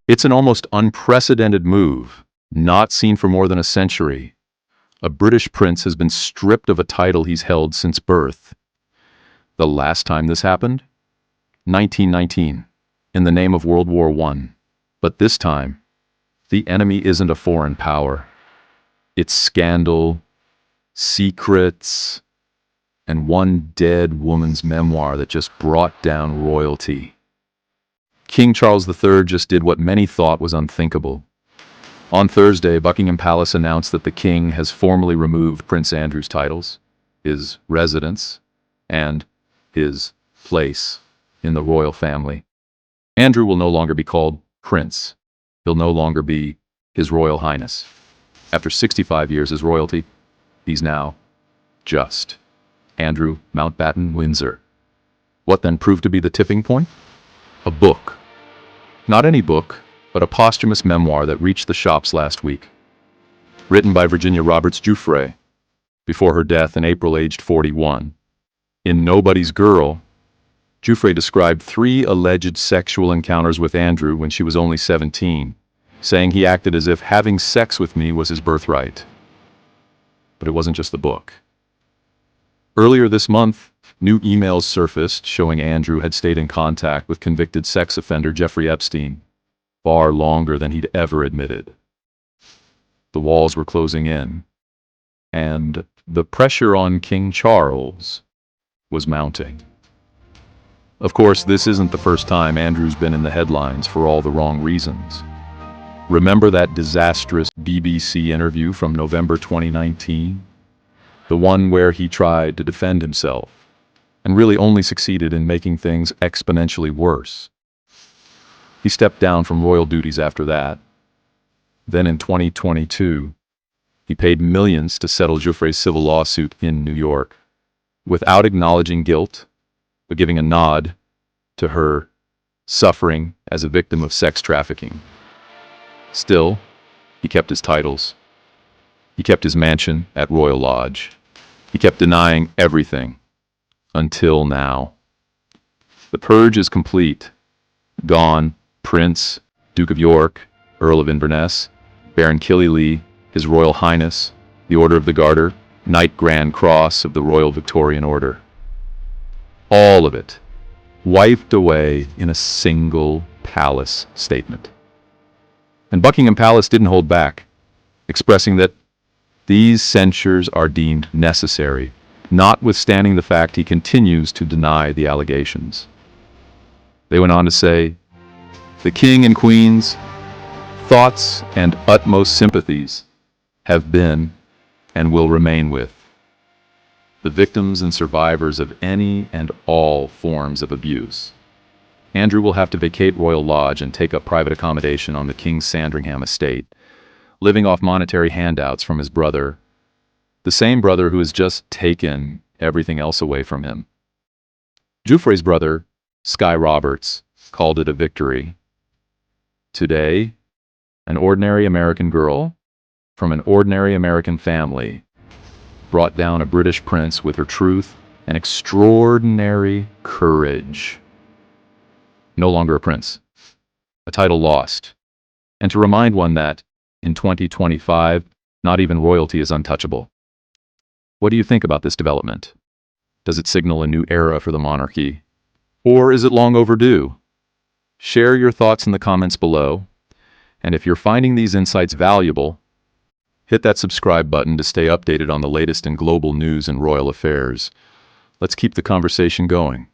It's an almost unprecedented move, not seen for more than a century. A British prince has been stripped of a title he's held since birth. The last time this happened? 1919, in the name of World War I. But this time, the enemy isn't a foreign power. It's scandal, secrets, and one dead woman's memoir that just brought down royalty. King Charles III just did what many thought was unthinkable. On Thursday, Buckingham Palace announced that the king has formally removed Prince Andrew's titles, his residence, and his place in the royal family. Andrew will no longer be called Prince. He'll no longer be His Royal Highness. After 65 years as royalty, he's now just Andrew Mountbatten-Windsor. What then proved to be the tipping point? A book. Not any book, but a posthumous memoir that reached the shops last week. Written by Virginia Giuffre, before her death in April aged 41. In Nobody's Girl, Giuffre described 3 alleged sexual encounters with Andrew when she was only 17, saying he acted as if having sex with me was his birthright. But it wasn't just the book. Earlier this month, new emails surfaced showing Andrew had stayed in contact with convicted sex offender Jeffrey Epstein, far longer than he'd ever admitted. The walls were closing in, and the pressure on King Charles was mounting. Of course, this isn't the first time Andrew's been in the headlines for all the wrong reasons. Remember that disastrous BBC interview from November 2019? The one where he tried to defend himself, and really only succeeded in making things exponentially worse. He stepped down from royal duties after that. Then in 2022, he paid millions to settle Giuffre's civil lawsuit in New York, without acknowledging guilt, but giving a nod to her suffering as a victim of sex trafficking. Still, he kept his titles. He kept his mansion at Royal Lodge. He kept denying everything, until now. The purge is complete. Gone Prince, Duke of York, Earl of Inverness, Baron Killyleagh, His Royal Highness, the Order of the Garter, Knight Grand Cross of the Royal Victorian Order. All of it wiped away in a single palace statement. And Buckingham Palace didn't hold back, expressing that these censures are deemed necessary, notwithstanding the fact he continues to deny the allegations. They went on to say, "The King and Queen's thoughts and utmost sympathies have been and will remain with the victims and survivors of any and all forms of abuse. Andrew will have to vacate Royal Lodge and take up private accommodation on the King's Sandringham estate, living off monetary handouts from his brother, the same brother who has just taken everything else away from him." Giuffre's brother, Sky Roberts, called it a victory. Today, an ordinary American girl from an ordinary American family brought down a British prince with her truth and extraordinary courage. No longer a prince, a title lost, and to remind one that, in 2025, not even royalty is untouchable. What do you think about this development? Does it signal a new era for the monarchy? Or is it long overdue? Share your thoughts in the comments below, and if you're finding these insights valuable, hit that subscribe button to stay updated on the latest in global news and royal affairs. Let's keep the conversation going.